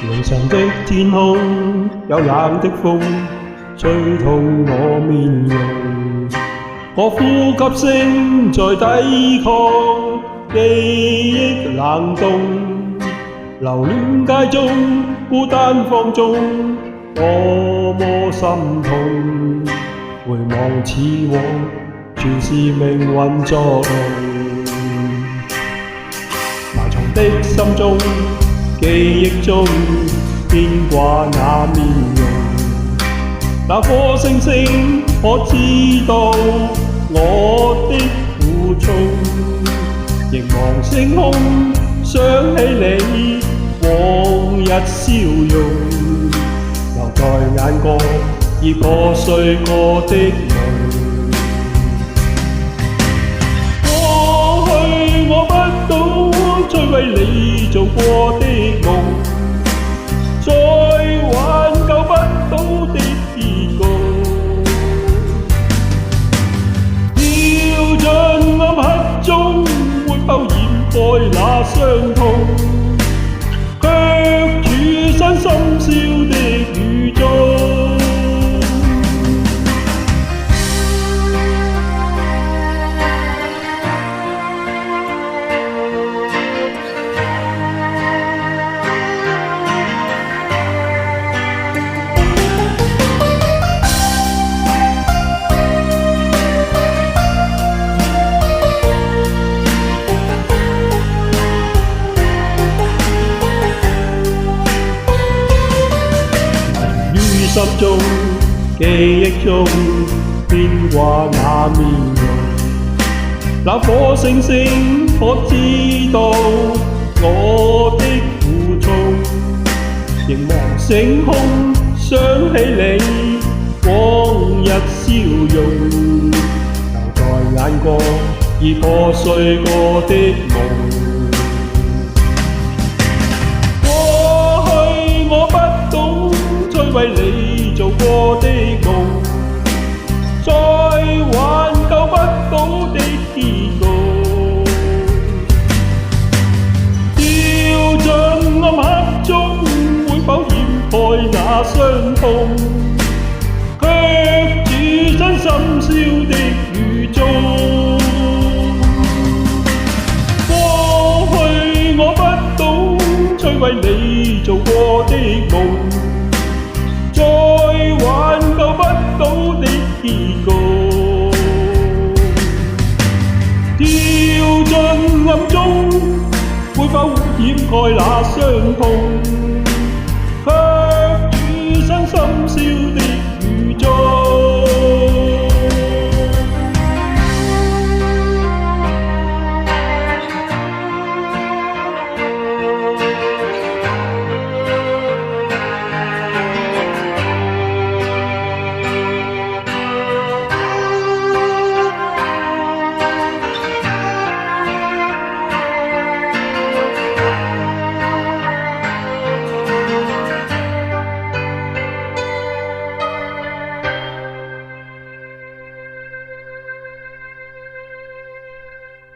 凌晨的天空，有冷的風吹痛我面容，我呼吸聲在抵抗記憶冷凍，留戀街中孤單放縱，多麼心痛。回望似往，全是命運作弄。埋藏的心中，記憶中牽掛那面容。那顆星星可知道我的苦衷？凝望星空，想起你往日笑容，留在眼角已破碎過的夢。過去我不懂摧毀你做過的夢，再挽救不到的結局。跳進暗黑中，會否掩蓋那傷痛？卻處身深宵的雨中。心中記憶中牽掛那面容，那顆星星可知道我的苦衷？凝望星空，想起你往日笑容，留在眼角已破碎過的夢。過去我不懂摧毀你做過的夢，再挽救不到的結局。掉進暗黑中，會否掩蓋那傷痛？卻置身深宵的雨中。過去我不懂摧毀你做過的夢，再挽救不到的結局。跳進暗中，會否掩蓋那傷痛？